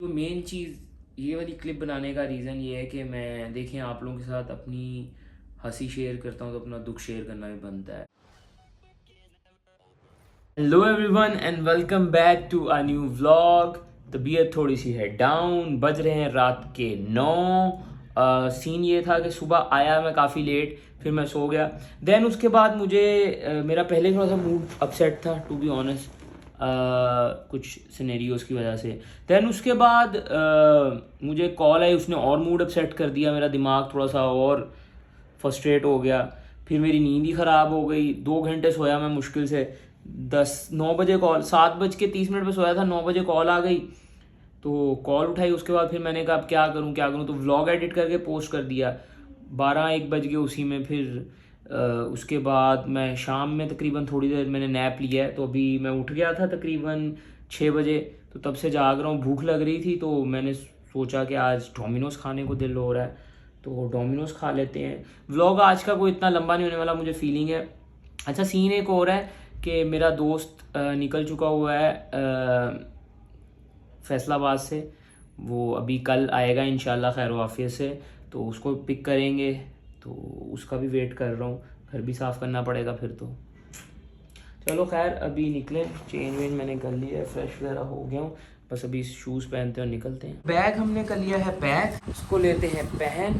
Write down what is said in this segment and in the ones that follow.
तो मेन चीज़ ये वाली क्लिप बनाने का रीज़न ये है कि मैं देखें आप लोगों के साथ अपनी हंसी शेयर करता हूँ तो अपना दुख शेयर करना भी बनता है। Hello everyone and welcome back to a new vlog. तबीयत थोड़ी सी है डाउन, बज रहे हैं रात के 9। सीन ये था कि सुबह आया मैं काफ़ी लेट, फिर मैं सो गया। देन उसके बाद मुझे मेरा पहले थोड़ा सा मूड अपसेट था टू बी ऑनेस्ट, कुछ सिनेरियोज़ की वजह से। देन उसके बाद मुझे कॉल आई, उसने और मूड अपसेट कर दिया, मेरा दिमाग थोड़ा सा और फ्रस्ट्रेट हो गया। फिर मेरी नींद ही ख़राब हो गई, 2 घंटे सोया मैं मुश्किल से। 9 बजे कॉल, 7:30 पे सोया था, 9 बजे कॉल आ गई तो कॉल उठाई। उसके बाद फिर मैंने कहा अब क्या करूँ तो व्लॉग एडिट करके पोस्ट कर दिया। 12-1 बज गए उसी में। फिर उसके बाद मैं शाम में तकरीबन थोड़ी देर मैंने नैप लिया है, तो अभी मैं उठ गया था तकरीबन 6 बजे। तो तब से जाग रहा हूँ, भूख लग रही थी तो मैंने सोचा कि आज डोमिनोज़ खाने को दिल हो रहा है तो डोमिनोज़ खा लेते हैं। व्लॉग आज का कोई इतना लंबा नहीं होने वाला, मुझे फीलिंग है। अच्छा, सीन एक और है कि मेरा दोस्त निकल चुका हुआ है फैसलाबाद से। वो अभी कल आएगा इंशाल्लाह खैर वाफियत से, तो उसको पिक करेंगे। तो उसका भी वेट कर रहा हूँ, घर भी साफ़ करना पड़ेगा फिर तो। चलो खैर अभी निकले, चेंज वेंज मैंने कर लिया है, फ्रेश वगैरह हो गया हूँ, बस अभी शूज़ पहनते हैं और निकलते हैं। बैग हमने कर लिया है पैक, उसको लेते हैं पहन।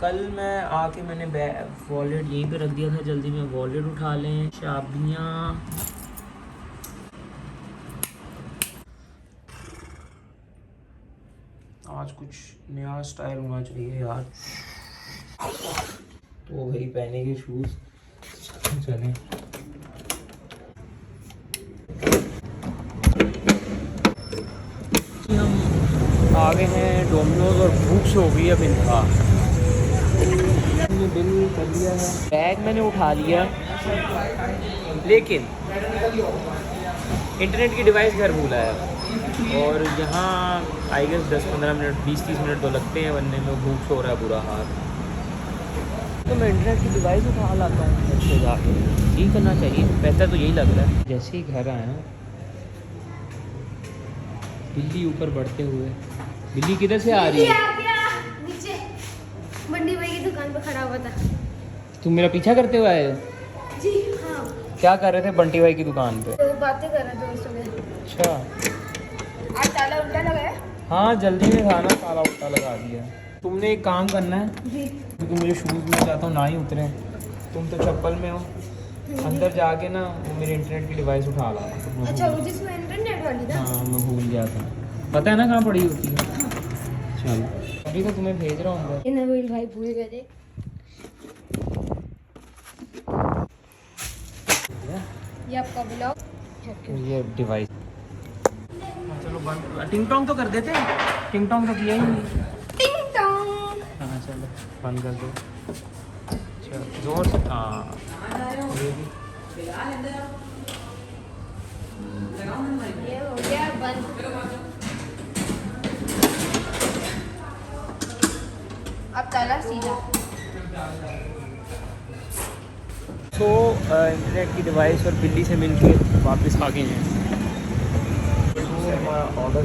कल मैं आके मैंने बैग वॉलेट यहीं पे रख दिया था, जल्दी में वॉलेट उठा लें, चाबियाँ। आज कुछ नया स्टाइल होना चाहिए यार, तो वही पहनेंगे शूज़। चलें हम आ गए हैं डोमिनोज़ और भूख से हो गई अब इंतहा। मैंने बिल कर लिया है, बैग मैंने उठा लिया, लेकिन इंटरनेट की डिवाइस घर भूला है। और यहाँ आई गेस 10-15 मिनट 20-30 मिनट तो लगते हैं बनने में, भूख से हो रहा है बुरा हाल। तो मैं इंटरनेट की डिवाइस उठा लाता हूँ घर से जाके, यही करना चाहिए, बेहतर तो यही लग रहा है। जैसे ही घर आया बिल्ली ऊपर बढ़ते हुए, बिल्ली किधर से आ रही है? नीचे बंडी भाई की दुकान पे खड़ा हुआ था। तुम मेरा पीछा करते हुए आए हो? जी हाँ, क्या कर रहे थे बंटी भाई की दुकान पे? तो बातें कर रहे थे दोस्तों में। अच्छा, आज ताला उल्टा लगा है। हाँ जल्दी में था ना, ताला उल्टा लगा दिया। तुमने एक काम करना है, जी क्योंकि मुझे शूज़ में चाहता हूँ ना ही उतरे, तुम तो चप्पल में हो, अंदर जाके ना वो मेरी इंटरनेट की डिवाइस उठा ला। अच्छा, वो जिसमें इंटरनेट वाली था। हाँ मैं भूल गया था, पता है ना कहाँ पड़ी होती है। चलो अभी तो तुम्हें भेज रहा हूँ अंदर। ये नबील भाई भूल गए थे। ये आपका ब्लॉग। ये डिवाइस चलो बंद, टिंग टोंग तो कर देते हैं, टिंग टोंग तो किया ही नहीं। टिंग टोंग। हाँ चलो बंद कर दो, चलो जोर से। हाँ ये भी ये हो गया बंद। अब ताला सीधा। तो इंटरनेट की डिवाइस और बिल्ली से मिल के वापस आ गए हैं। ऑर्डर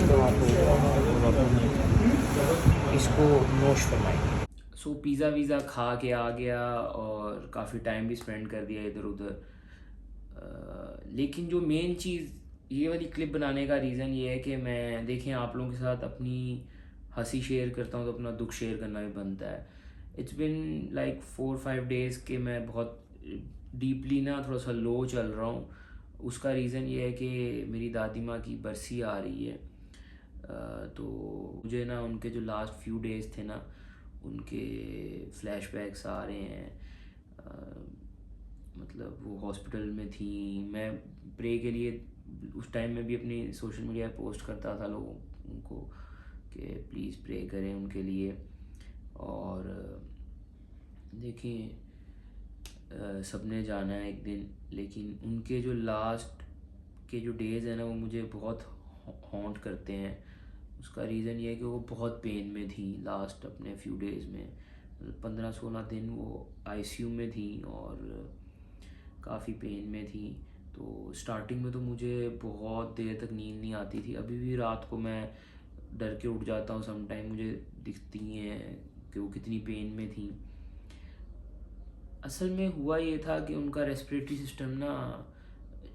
इसको नोश फरमाएंगे। सो पिज़्ज़ा वीज़ा खा के आ गया और काफ़ी टाइम भी स्पेंड कर दिया इधर उधर। लेकिन जो मेन चीज़ ये वाली क्लिप बनाने का रीज़न ये है कि मैं देखें आप लोगों के साथ अपनी हंसी शेयर करता हूँ तो अपना दुख शेयर करना भी बनता है। इट्स बिन लाइक 4-5 डेज़ के मैं बहुत डीपली ना थोड़ा सा लो चल रहा हूँ। उसका रीज़न ये है कि मेरी दादी माँ की बरसी आ रही है। तो मुझे ना उनके जो लास्ट फ्यू डेज़ थे ना, उनके फ्लैशबैक्स आ रहे हैं। मतलब वो हॉस्पिटल में थी, मैं प्रे के लिए उस टाइम में भी अपनी सोशल मीडिया पे पोस्ट करता था लोगों को कि प्लीज़ प्रे करें उनके लिए। और देखिए सबने जाना है एक दिन, लेकिन उनके जो लास्ट के जो डेज़ हैं ना वो मुझे बहुत हॉन्ट करते हैं। उसका रीज़न ये है कि वो बहुत पेन में थी लास्ट अपने फ्यू डेज़ में, 15-16 दिन वो आईसीयू में थी और काफ़ी पेन में थी। तो स्टार्टिंग में तो मुझे बहुत देर तक नींद नहीं आती थी, अभी भी रात को मैं डर के उठ जाता हूँ समटाइम, मुझे दिखती हैं कि वो कितनी पेन में थी। असल में हुआ ये था कि उनका रेस्पिरेटरी सिस्टम ना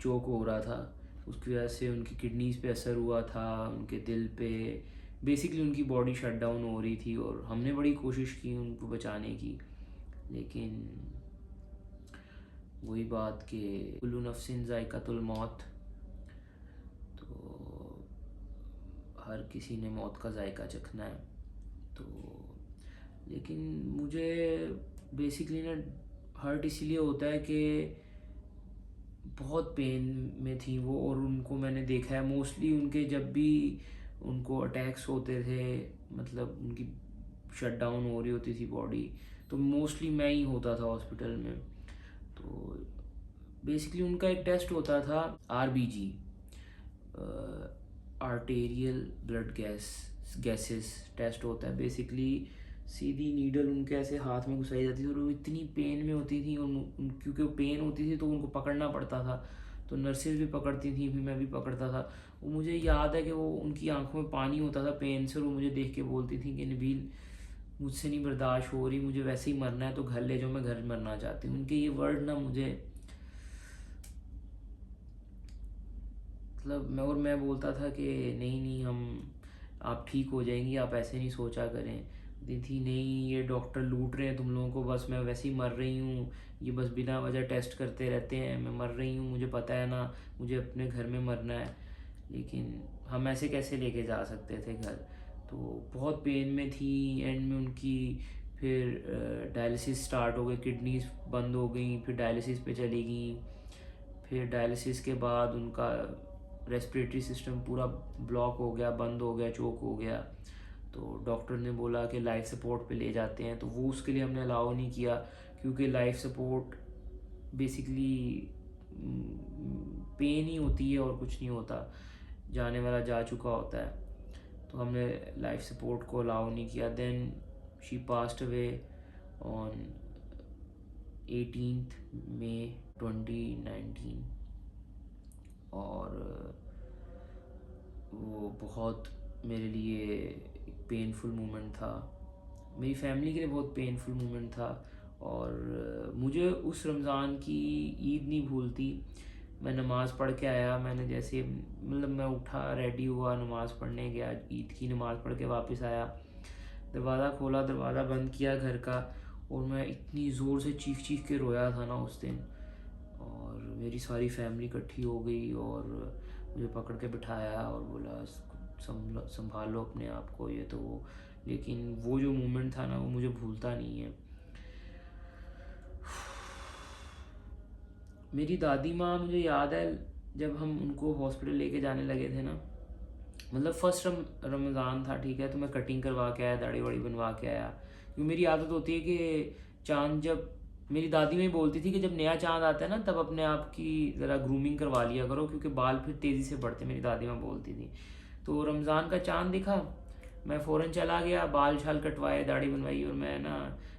चोक हो रहा था, उसकी वजह से उनकी किडनीज़ पे असर हुआ था, उनके दिल पे, बेसिकली उनकी बॉडी शट डाउन हो रही थी। और हमने बड़ी कोशिश की उनको बचाने की, लेकिन वही बात कि कुल्लू नफ्सिन ज़ायक़ातुल मौत, तो हर किसी ने मौत का जायका चखना है। तो लेकिन मुझे बेसिकली ना हर्ट इसीलिए होता है कि बहुत पेन में थी वो, और उनको मैंने देखा है मोस्टली उनके जब भी उनको अटैक्स होते थे, मतलब उनकी शट डाउन हो रही होती थी बॉडी, तो मोस्टली मैं ही होता था हॉस्पिटल में। तो बेसिकली उनका एक टेस्ट होता था RBG, arterial blood gases test होता है। बेसिकली सीधी नीडल उनके ऐसे हाथ में घुसाई जाती थी और वो इतनी पेन में होती थी, क्योंकि वो पेन होती थी तो उनको पकड़ना पड़ता था, तो नर्सेज भी पकड़ती थी, फिर मैं भी पकड़ता था। वो मुझे याद है कि वो उनकी आंखों में पानी होता था पेन से, और वो मुझे देख के बोलती थी कि नबील मुझसे नहीं बर्दाश्त हो रही, मुझे वैसे ही मरना है, तो घर ले जाओ, मैं घर मरना चाहती हूँ। उनके ये वर्ड ना मुझे, मतलब मैं बोलता था कि नहीं नहीं, आप ठीक हो जाएंगी, आप ऐसे नहीं सोचा करें। दी थी नहीं, ये डॉक्टर लूट रहे हैं तुम लोगों को, बस मैं वैसे ही मर रही हूँ, ये बस बिना वजह टेस्ट करते रहते हैं, मैं मर रही हूँ, मुझे पता है ना, मुझे अपने घर में मरना है। लेकिन हम ऐसे कैसे लेके जा सकते थे घर। तो बहुत पेन में थी। एंड में उनकी फिर डायलिसिस स्टार्ट हो गई, किडनीज बंद हो गई, फिर डायलिसिस पे चली गई। फिर डायलिसिस के बाद उनका रेस्पिरेटरी सिस्टम पूरा ब्लॉक हो गया, बंद हो गया, चोक हो गया। तो डॉक्टर ने बोला कि लाइफ सपोर्ट पे ले जाते हैं, तो वो उसके लिए हमने अलाउ नहीं किया, क्योंकि लाइफ सपोर्ट बेसिकली पेन ही होती है और कुछ नहीं होता, जाने वाला जा चुका होता है। तो हमने लाइफ सपोर्ट को अलाउ नहीं किया। Then she passed away on 18 May 2019। और वो बहुत मेरे लिए एक पेनफुल मोमेंट था, मेरी फैमिली के लिए बहुत पेनफुल मोमेंट था। और मुझे उस रमज़ान की ईद नहीं भूलती। मैं नमाज़ पढ़ के आया, मैंने जैसे, मतलब मैं उठा, रेडी हुआ, नमाज़ पढ़ने गया, ईद की नमाज़ पढ़ के वापस आया, दरवाज़ा खोला, दरवाज़ा बंद किया घर का, और मैं इतनी ज़ोर से चीख चीख के रोया था ना उस दिन। और मेरी सारी फैमिली इकट्ठी हो गई और मुझे पकड़ के बिठाया और बोला संभालो अपने आप को, ये तो वो। लेकिन वो जो मोमेंट था ना, वो मुझे भूलता नहीं है। मेरी दादी माँ, मुझे याद है जब हम उनको हॉस्पिटल लेके जाने लगे थे ना, मतलब फर्स्ट रमज़ान था, ठीक है, तो मैं कटिंग करवा के आया, दाढ़ी वाड़ी बनवा के आया। क्योंकि मेरी आदत होती है कि चांद, जब मेरी दादी में बोलती थी कि जब नया चांद आता है ना, तब अपने आप की ज़रा ग्रूमिंग करवा लिया करो, क्योंकि बाल फिर तेज़ी से बढ़ते, मेरी दादी माँ बोलती थी। तो रमज़ान का चांद दिखा, मैं फ़ौरन चला गया, बाल छाल कटवाए, दाढ़ी बनवाई, और मैं ना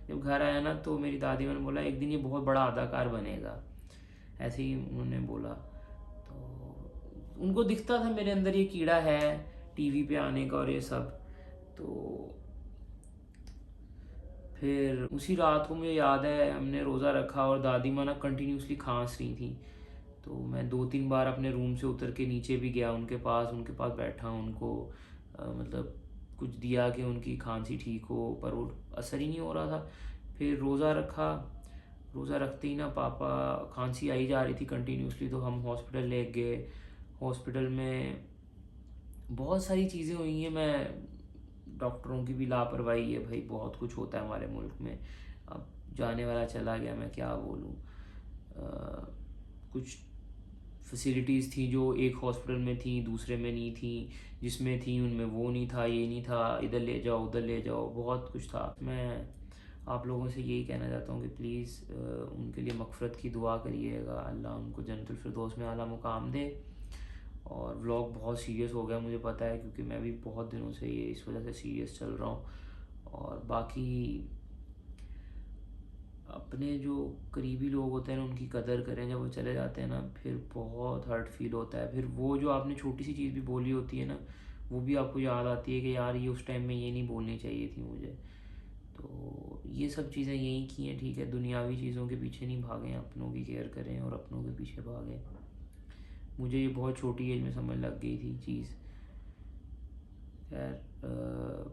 जब घर आया ना, तो मेरी दादी माँ ने बोला एक दिन ये बहुत बड़ा अदाकार बनेगा, ऐसे ही उन्होंने बोला। तो उनको दिखता था मेरे अंदर ये कीड़ा है टीवी पे आने का और ये सब। तो फिर उसी रात को मुझे याद है हमने रोज़ा रखा, और दादी माँ ना कंटिन्यूसली खांस रही थी। तो मैं 2-3 बार अपने रूम से उतर के नीचे भी गया, उनके पास बैठा, उनको मतलब कुछ दिया कि उनकी खांसी ठीक हो, पर वो असर ही नहीं हो रहा था। फिर रोज़ा रखा, रोज़ा रखते ही ना पापा, खांसी आई जा रही थी कंटिन्यूसली, तो हम हॉस्पिटल ले गए। हॉस्पिटल में बहुत सारी चीज़ें हुई हैं, मैं, डॉक्टरों की भी लापरवाही है भाई, बहुत कुछ होता है हमारे मुल्क में। अब जाने वाला चला गया, मैं क्या बोलूँ। कुछ फैसिलिटीज़ थी जो एक हॉस्पिटल में थी, दूसरे में नहीं थी, जिसमें थी उनमें वो नहीं था, ये नहीं था, इधर ले जाओ, उधर ले जाओ, बहुत कुछ था। मैं आप लोगों से यही कहना चाहता हूँ कि प्लीज़ उनके लिए मग़फ़िरत की दुआ करिएगा, अल्लाह उनको जन्नतुल फिरदौस में आला मुकाम दे। और व्लॉग बहुत सीरियस हो गया, मुझे पता है, क्योंकि मैं भी बहुत दिनों से ये इस वजह से सीरियस चल रहा हूँ। और बाकी अपने जो करीबी लोग होते हैं ना, उनकी कदर करें, जब वो चले जाते हैं ना, फिर बहुत हर्ट फील होता है। फिर वो जो आपने छोटी सी चीज़ भी बोली होती है ना, वो भी आपको याद आती है कि यार ये उस टाइम में ये नहीं बोलनी चाहिए थी मुझे। तो ये सब चीज़ें यही की हैं, ठीक है, दुनियावी चीज़ों के पीछे नहीं भागें, अपनों की केयर करें और अपनों के पीछे भागें। मुझे ये बहुत छोटी एज में समझ लग गई थी चीज़। खैर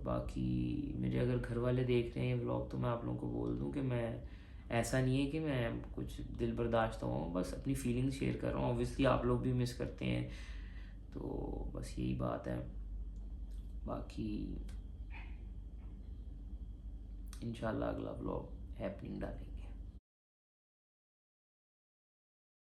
बाकी मेरे अगर घर वाले देख रहे हैं ये व्लॉग तो मैं आप लोगों को बोल दूं कि मैं, ऐसा नहीं है कि मैं कुछ दिल बर्दाश्त हूँ, बस अपनी फीलिंग्स शेयर कर रहा हूँ। ऑब्वियसली आप लोग भी मिस करते हैं, तो बस यही बात है। बाकी इंशाल्लाह अगला व्लॉग हैपनिंग डालेंगे।